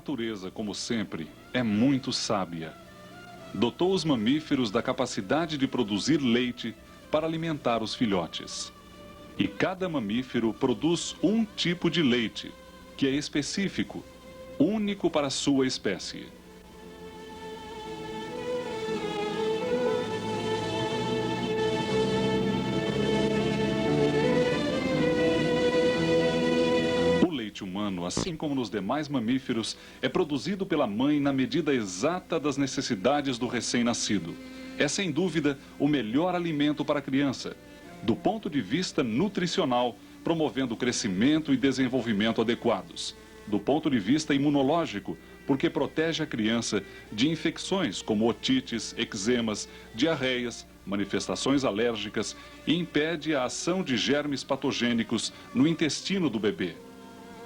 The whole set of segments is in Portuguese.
natureza, como sempre, é muito sábia. Dotou os mamíferos da capacidade de produzir leite para alimentar os filhotes. E cada mamífero produz um tipo de leite, que é específico, único para a sua espécie. O leite humano, assim como nos demais mamíferos, é produzido pela mãe na medida exata das necessidades do recém-nascido. É, sem dúvida, o melhor alimento para a criança, do ponto de vista nutricional, promovendo o crescimento e desenvolvimento adequados. Do ponto de vista imunológico, porque protege a criança de infecções como otites, eczemas, diarreias, manifestações alérgicas e impede a ação de germes patogênicos no intestino do bebê.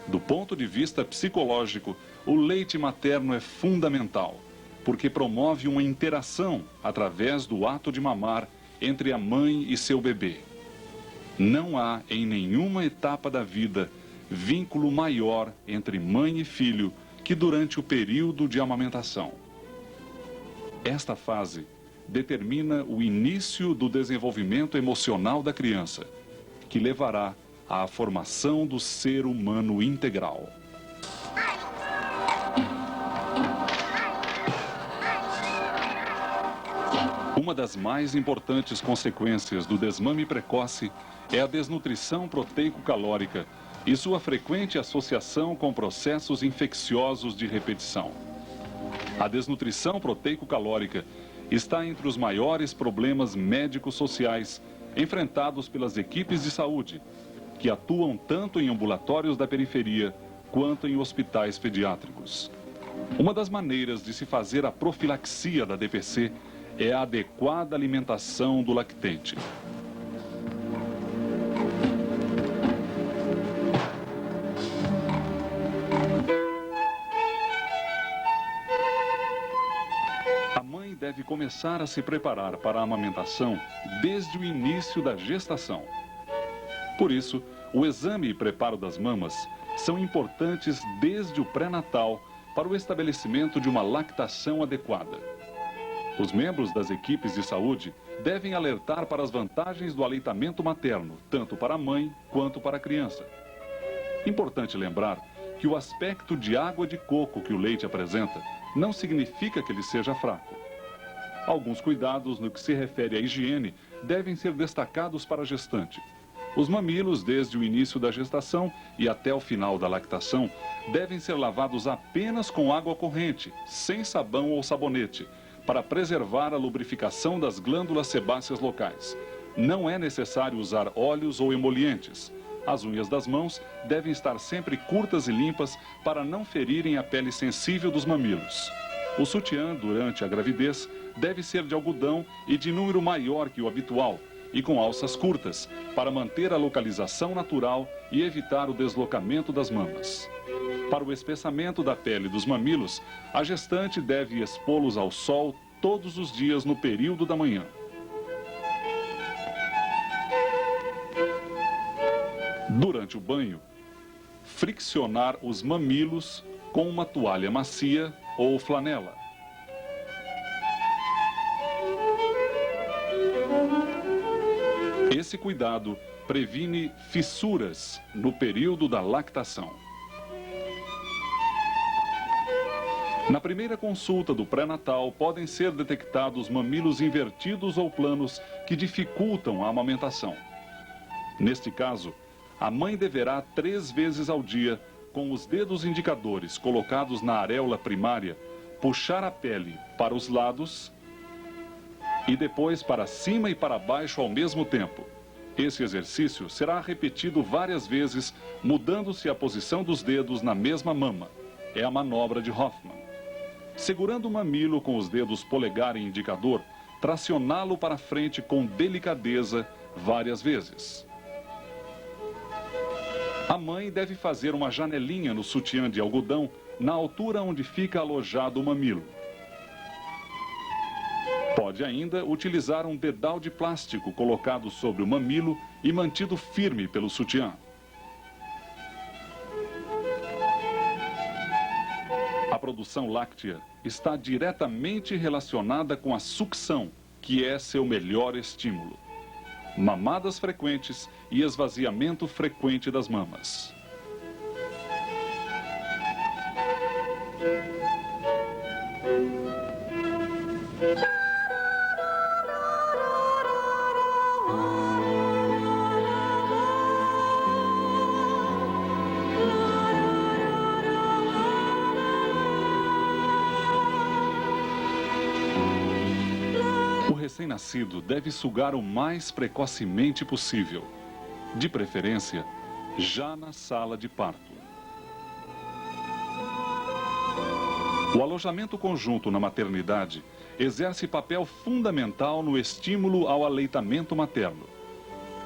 Do ponto de vista psicológico, o leite materno é fundamental, porque promove uma interação através do ato de mamar entre a mãe e seu bebê. Não há, em nenhuma etapa da vida, vínculo maior entre mãe e filho que durante o período de amamentação. Esta fase determina o início do desenvolvimento emocional da criança, que levará à formação do ser humano integral. Uma das mais importantes consequências do desmame precoce é a desnutrição proteico-calórica e sua frequente associação com processos infecciosos de repetição. A desnutrição proteico-calórica está entre os maiores problemas médico-sociais enfrentados pelas equipes de saúde, que atuam tanto em ambulatórios da periferia quanto em hospitais pediátricos. Uma das maneiras de se fazer a profilaxia da DPC é a adequada alimentação do lactente. A mãe deve começar a se preparar para a amamentação desde o início da gestação. Por isso, o exame e preparo das mamas são importantes desde o pré-natal para o estabelecimento de uma lactação adequada. Os membros das equipes de saúde devem alertar para as vantagens do aleitamento materno, tanto para a mãe quanto para a criança. Importante lembrar que o aspecto de água de coco que o leite apresenta não significa que ele seja fraco. Alguns cuidados no que se refere à higiene devem ser destacados para a gestante. Os mamilos, desde o início da gestação e até o final da lactação, devem ser lavados apenas com água corrente, sem sabão ou sabonete, para preservar a lubrificação das glândulas sebáceas locais. Não é necessário usar óleos ou emolientes. As unhas das mãos devem estar sempre curtas e limpas para não ferirem a pele sensível dos mamilos. O sutiã, durante a gravidez, deve ser de algodão e de número maior que o habitual, e com alças curtas, para manter a localização natural e evitar o deslocamento das mamas. Para o espessamento da pele dos mamilos, a gestante deve expô-los ao sol todos os dias no período da manhã. Durante o banho, friccionar os mamilos com uma toalha macia ou flanela. Esse cuidado previne fissuras no período da lactação. Na primeira consulta do pré-natal, podem ser detectados mamilos invertidos ou planos que dificultam a amamentação. Neste caso, a mãe deverá 3 vezes ao dia, com os dedos indicadores colocados na areola primária, puxar a pele para os lados e depois para cima e para baixo ao mesmo tempo. Esse exercício será repetido várias vezes, mudando-se a posição dos dedos na mesma mama. É a manobra de Hoffman. Segurando o mamilo com os dedos polegar e indicador, tracioná-lo para frente com delicadeza várias vezes. A mãe deve fazer uma janelinha no sutiã de algodão na altura onde fica alojado o mamilo. Pode ainda utilizar um dedal de plástico colocado sobre o mamilo e mantido firme pelo sutiã. produção láctea está diretamente relacionada com a sucção, que é seu melhor estímulo. Mamadas frequentes e esvaziamento frequente das mamas. O recém-nascido deve sugar o mais precocemente possível, de preferência, já na sala de parto. O alojamento conjunto na maternidade exerce papel fundamental no estímulo ao aleitamento materno,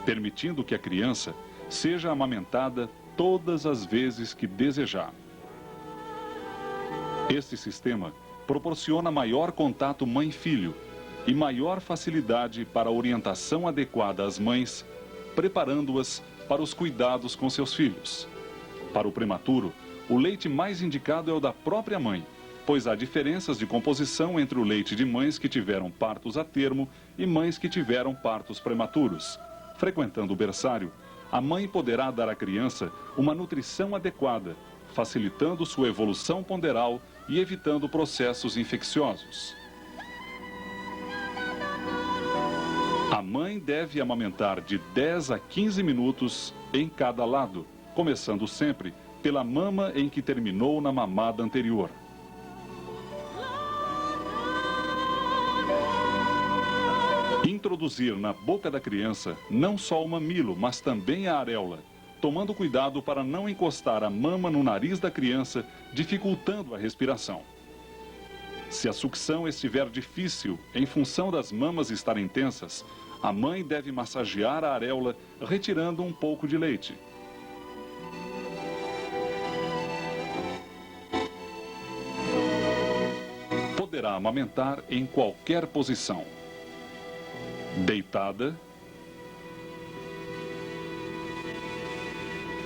permitindo que a criança seja amamentada todas as vezes que desejar. Este sistema proporciona maior contato mãe-filho e maior facilidade para a orientação adequada às mães, preparando-as para os cuidados com seus filhos. Para o prematuro, o leite mais indicado é o da própria mãe, pois há diferenças de composição entre o leite de mães que tiveram partos a termo e mães que tiveram partos prematuros. Frequentando o berçário, a mãe poderá dar à criança uma nutrição adequada, facilitando sua evolução ponderal e evitando processos infecciosos. A mãe deve amamentar de 10 a 15 minutos em cada lado, começando sempre pela mama em que terminou na mamada anterior. Introduzir na boca da criança não só o mamilo, mas também a areola, tomando cuidado para não encostar a mama no nariz da criança, dificultando a respiração. Se a sucção estiver difícil, em função das mamas estarem tensas, a mãe deve massagear a areola, retirando um pouco de leite. Poderá amamentar em qualquer posição. Deitada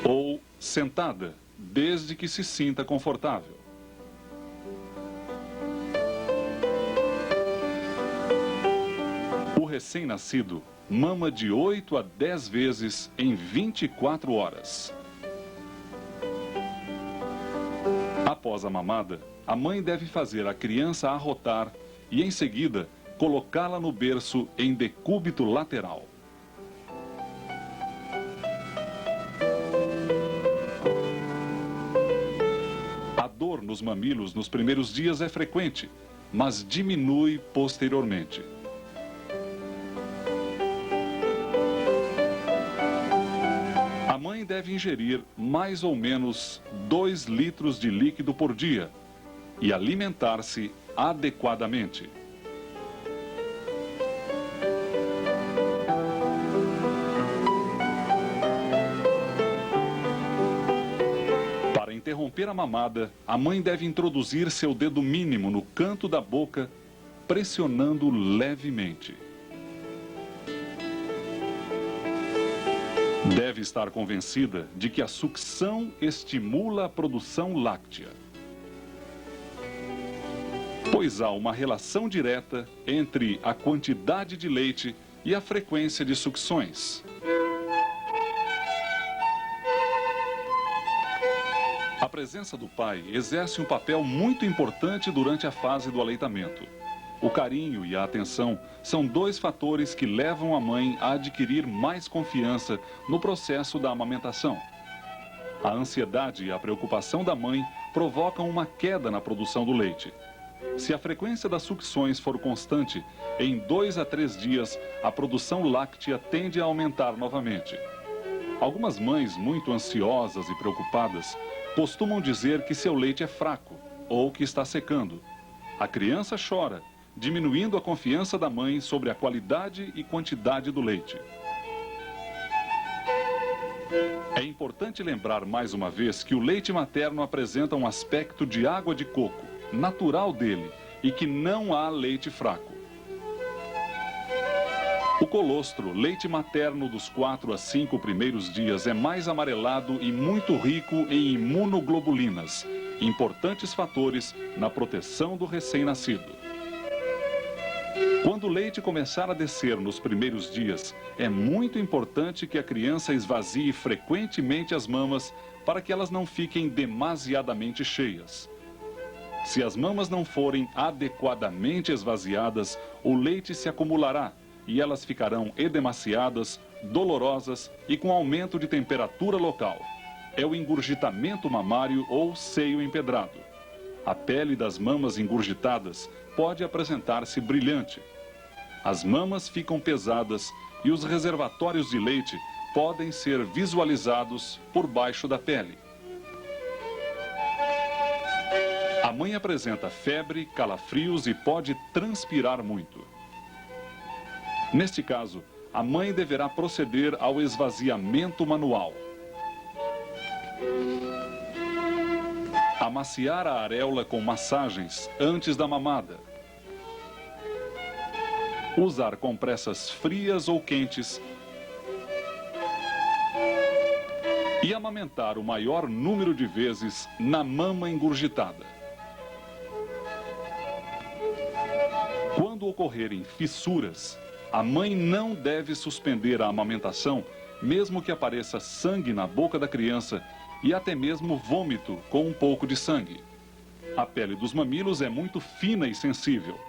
ou sentada, desde que se sinta confortável. O recém-nascido mama de 8 a 10 vezes em 24 horas. Após a mamada, a mãe deve fazer a criança arrotar e, em seguida, colocá-la no berço em decúbito lateral. A dor nos mamilos nos primeiros dias é frequente, mas diminui posteriormente. A mãe deve ingerir mais ou menos 2 litros de líquido por dia e alimentar-se adequadamente. Para interromper a mamada, a mãe deve introduzir seu dedo mínimo no canto da boca, pressionando levemente. Deve estar convencida de que a sucção estimula a produção láctea, pois há uma relação direta entre a quantidade de leite e a frequência de sucções. A presença do pai exerce um papel muito importante durante a fase do aleitamento. O carinho e a atenção são 2 fatores que levam a mãe a adquirir mais confiança no processo da amamentação. A ansiedade e a preocupação da mãe provocam uma queda na produção do leite. Se a frequência das sucções for constante, em 2 a 3 dias, a produção láctea tende a aumentar novamente. Algumas mães muito ansiosas e preocupadas costumam dizer que seu leite é fraco ou que está secando. A criança chora, diminuindo a confiança da mãe sobre a qualidade e quantidade do leite. É importante lembrar mais uma vez que o leite materno apresenta um aspecto de água de coco, natural dele, e que não há leite fraco. O colostro, leite materno dos 4 a 5 primeiros dias, é mais amarelado e muito rico em imunoglobulinas, importantes fatores na proteção do recém-nascido. Quando o leite começar a descer nos primeiros dias, é muito importante que a criança esvazie frequentemente as mamas para que elas não fiquem demasiadamente cheias. Se as mamas não forem adequadamente esvaziadas, o leite se acumulará e elas ficarão edemaciadas, dolorosas e com aumento de temperatura local. É o engurgitamento mamário ou seio empedrado. A pele das mamas engurgitadas pode apresentar-se brilhante. As mamas ficam pesadas e os reservatórios de leite podem ser visualizados por baixo da pele. A mãe apresenta febre, calafrios e pode transpirar muito. Neste caso, a mãe deverá proceder ao esvaziamento manual. Amaciar a areola com massagens antes da mamada. Usar compressas frias ou quentes. E amamentar o maior número de vezes na mama engurgitada. Quando ocorrerem fissuras, a mãe não deve suspender a amamentação, mesmo que apareça sangue na boca da criança e até mesmo vômito com um pouco de sangue. A pele dos mamilos é muito fina e sensível.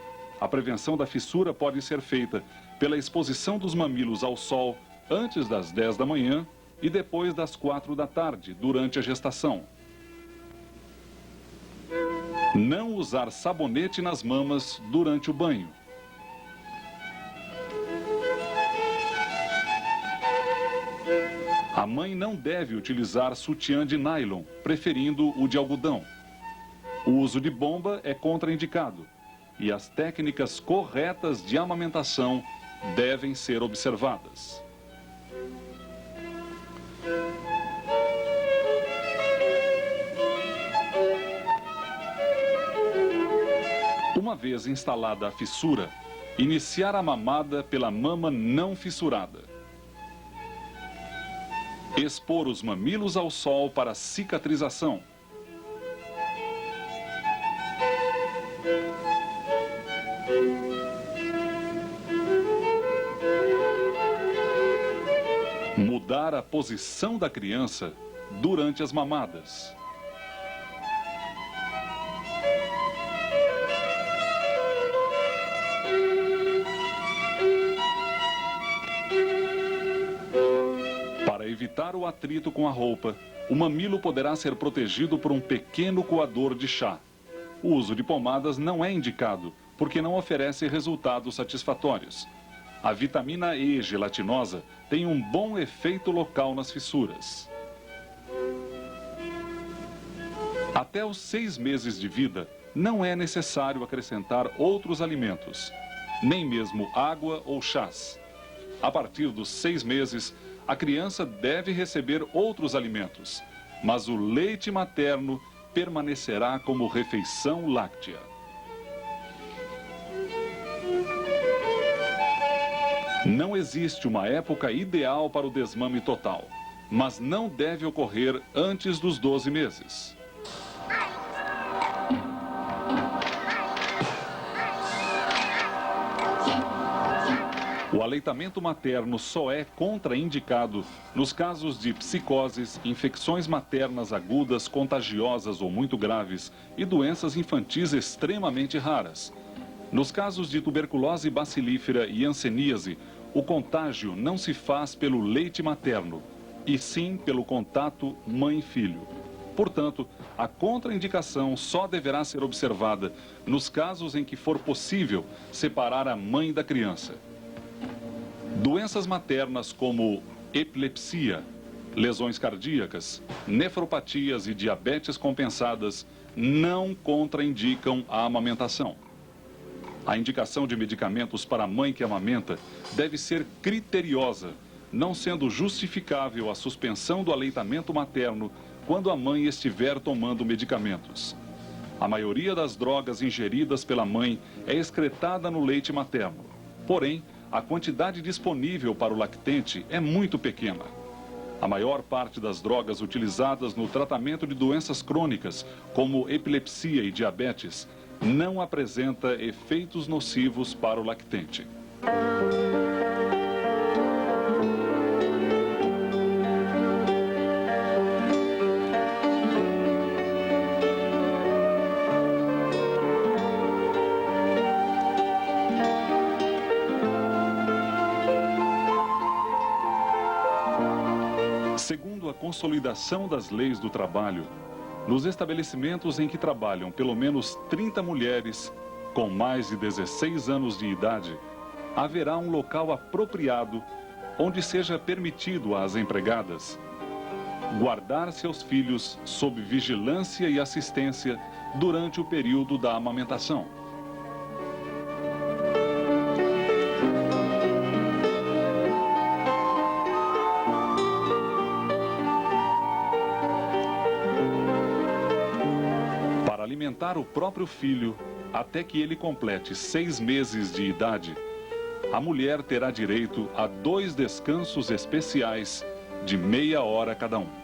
A prevenção da fissura pode ser feita pela exposição dos mamilos ao sol antes das 10 da manhã e depois das 4 da tarde, durante a gestação. Não usar sabonete nas mamas durante o banho. A mãe não deve utilizar sutiã de nylon, preferindo o de algodão. O uso de bomba é contraindicado e as técnicas corretas de amamentação devem ser observadas. Uma vez instalada a fissura, iniciar a mamada pela mama não fissurada. Expor os mamilos ao sol para cicatrização. Mudar a posição da criança durante as mamadas. Para evitar o atrito com a roupa, o mamilo poderá ser protegido por um pequeno coador de chá. O uso de pomadas não é indicado, porque não oferece resultados satisfatórios. A vitamina E gelatinosa tem um bom efeito local nas fissuras. Até os 6 meses de vida, não é necessário acrescentar outros alimentos, nem mesmo água ou chás. A partir dos 6 meses, a criança deve receber outros alimentos, mas o leite materno permanecerá como refeição láctea. Não existe uma época ideal para o desmame total, mas não deve ocorrer antes dos 12 meses. O aleitamento materno só é contraindicado nos casos de psicoses, infecções maternas agudas, contagiosas ou muito graves e doenças infantis extremamente raras. Nos casos de tuberculose bacilífera e hanseníase, o contágio não se faz pelo leite materno, e sim pelo contato mãe-filho. Portanto, a contraindicação só deverá ser observada nos casos em que for possível separar a mãe da criança. Doenças maternas como epilepsia, lesões cardíacas, nefropatias e diabetes compensadas não contraindicam a amamentação. A indicação de medicamentos para a mãe que amamenta deve ser criteriosa, não sendo justificável a suspensão do aleitamento materno quando a mãe estiver tomando medicamentos. A maioria das drogas ingeridas pela mãe é excretada no leite materno. Porém, a quantidade disponível para o lactente é muito pequena. A maior parte das drogas utilizadas no tratamento de doenças crônicas, como epilepsia e diabetes, não apresenta efeitos nocivos para o lactente. Segundo a consolidação das leis do trabalho, nos estabelecimentos em que trabalham pelo menos 30 mulheres com mais de 16 anos de idade, haverá um local apropriado onde seja permitido às empregadas guardar seus filhos sob vigilância e assistência durante o período da amamentação. Para alimentar o próprio filho até que ele complete 6 meses de idade, a mulher terá direito a 2 descansos especiais de meia hora cada um.